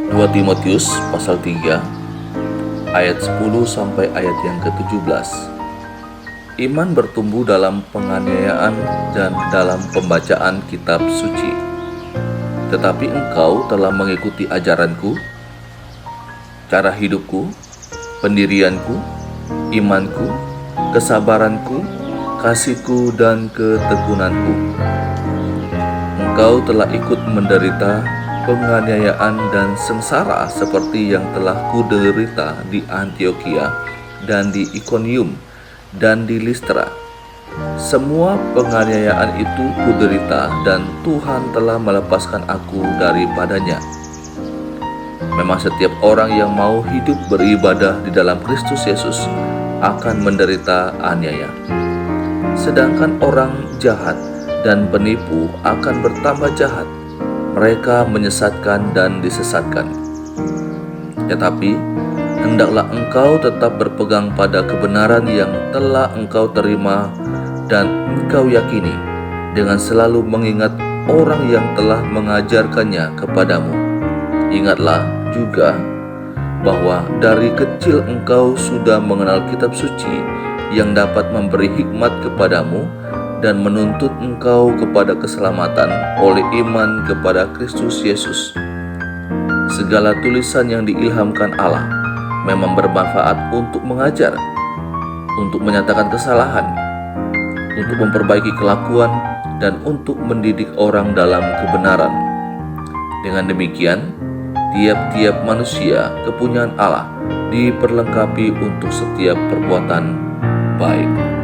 2 Timotius pasal 3 ayat 10 sampai ayat yang ke-17. Iman bertumbuh dalam penganiayaan dan dalam pembacaan kitab suci. Tetapi engkau telah mengikuti ajaranku, cara hidupku, pendirianku, imanku, kesabaranku, kasihku, dan ketekunanku. Engkau telah ikut menderita penganiayaan dan sengsara seperti yang telah kuderita di Antiokhia dan di Ikonium dan di Listra. Semua penganiayaan itu kuderita dan Tuhan telah melepaskan aku daripadanya. Memang setiap orang yang mau hidup beribadah di dalam Kristus Yesus akan menderita aniaya. Sedangkan orang jahat dan penipu akan bertambah jahat. Mereka menyesatkan dan disesatkan. Tetapi hendaklah engkau tetap berpegang pada kebenaran yang telah engkau terima dan engkau yakini, dengan selalu mengingat orang yang telah mengajarkannya kepadamu. Ingatlah juga bahwa dari kecil engkau sudah mengenal kitab suci yang dapat memberi hikmat kepadamu dan menuntut engkau kepada keselamatan oleh iman kepada Kristus Yesus. Segala tulisan yang diilhamkan Allah memang bermanfaat untuk mengajar, untuk menyatakan kesalahan, untuk memperbaiki kelakuan, dan untuk mendidik orang dalam kebenaran. Dengan demikian, tiap-tiap manusia kepunyaan Allah diperlengkapi untuk setiap perbuatan baik.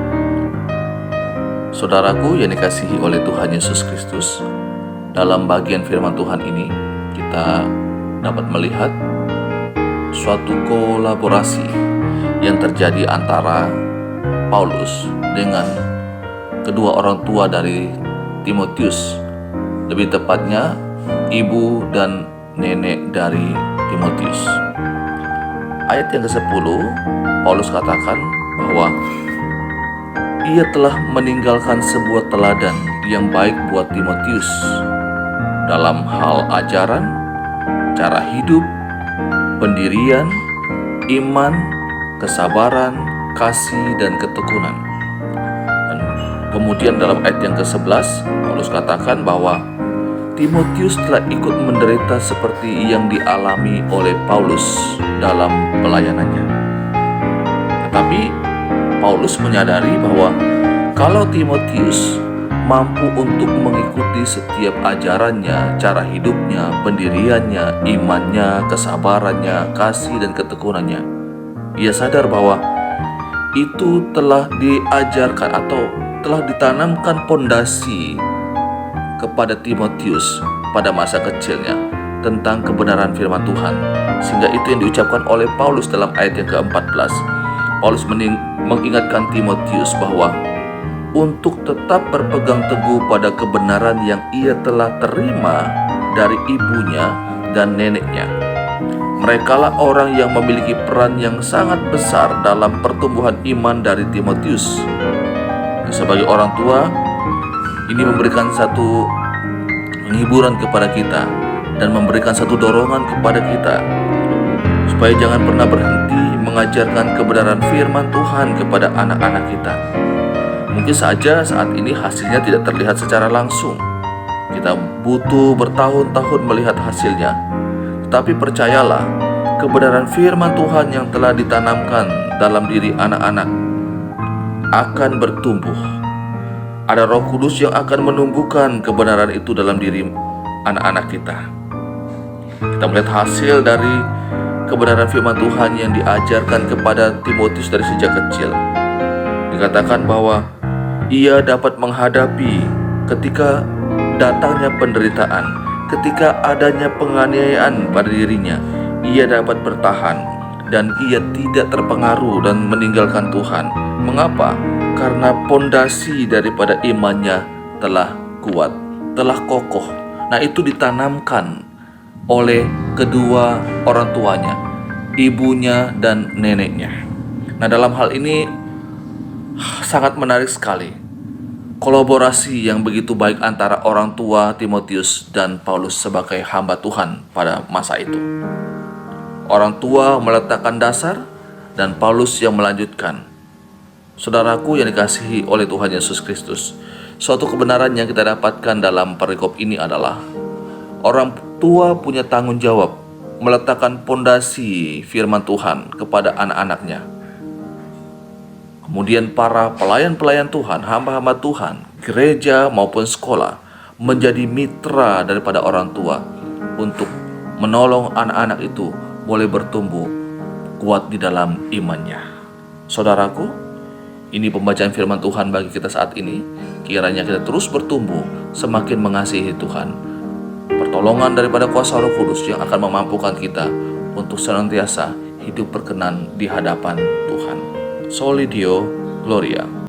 Saudaraku yang dikasihi oleh Tuhan Yesus Kristus, dalam bagian firman Tuhan ini kita dapat melihat suatu kolaborasi yang terjadi antara Paulus dengan kedua orang tua dari Timotius, lebih tepatnya ibu dan nenek dari Timotius. Ayat yang ke-10, Paulus katakan bahwa ia telah meninggalkan sebuah teladan yang baik buat Timotius dalam hal ajaran, cara hidup, pendirian, iman, kesabaran, kasih, dan ketekunan. Dan kemudian dalam ayat yang ke-11, Paulus katakan bahwa Timotius telah ikut menderita seperti yang dialami oleh Paulus dalam pelayanannya. Tetapi Paulus menyadari bahwa kalau Timotius mampu untuk mengikuti setiap ajarannya, cara hidupnya, pendiriannya, imannya, kesabarannya, kasih, dan ketekunannya, ia sadar bahwa itu telah diajarkan atau telah ditanamkan pondasi kepada Timotius pada masa kecilnya tentang kebenaran firman Tuhan, sehingga itu yang diucapkan oleh Paulus dalam ayat yang ke-14. Paulus mengingatkan Timotius bahwa untuk tetap berpegang teguh pada kebenaran yang ia telah terima dari ibunya dan neneknya. Merekalah orang yang memiliki peran yang sangat besar dalam pertumbuhan iman dari Timotius. Sebagai orang tua, ini memberikan satu penghiburan kepada kita dan memberikan satu dorongan kepada kita supaya jangan pernah berhenti mengajarkan kebenaran firman Tuhan kepada anak-anak kita. Mungkin saja saat ini hasilnya tidak terlihat secara langsung. Kita butuh bertahun-tahun melihat hasilnya. Tetapi percayalah, kebenaran firman Tuhan yang telah ditanamkan dalam diri anak-anak akan bertumbuh. Ada Roh Kudus yang akan menumbuhkan kebenaran itu dalam diri anak-anak kita. Kita melihat hasil dari kebenaran firman Tuhan yang diajarkan kepada Timotius dari sejak kecil. Dikatakan bahwa ia dapat menghadapi ketika datangnya penderitaan, ketika adanya penganiayaan pada dirinya. Ia dapat bertahan dan ia tidak terpengaruh dan meninggalkan Tuhan. Mengapa? Karena pondasi daripada imannya telah kuat, telah kokoh. Nah, itu ditanamkan oleh kedua orang tuanya, ibunya dan neneknya. Nah, dalam hal ini sangat menarik sekali kolaborasi yang begitu baik antara orang tua Timotius dan Paulus sebagai hamba Tuhan pada masa itu. Orang tua meletakkan dasar dan Paulus yang melanjutkan. Saudaraku yang dikasihi oleh Tuhan Yesus Kristus, suatu kebenaran yang kita dapatkan dalam perikop ini adalah orang tua punya tanggung jawab meletakkan pondasi firman Tuhan kepada anak-anaknya. Kemudian para pelayan-pelayan Tuhan, hamba-hamba Tuhan, gereja maupun sekolah menjadi mitra daripada orang tua untuk menolong anak-anak itu boleh bertumbuh kuat di dalam imannya. Saudaraku, ini pembacaan firman Tuhan bagi kita saat ini. Kiranya kita terus bertumbuh semakin mengasihi Tuhan. Pertolongan daripada kuasa Roh Kudus yang akan memampukan kita untuk senantiasa hidup berkenan di hadapan Tuhan. Soli Deo Gloria.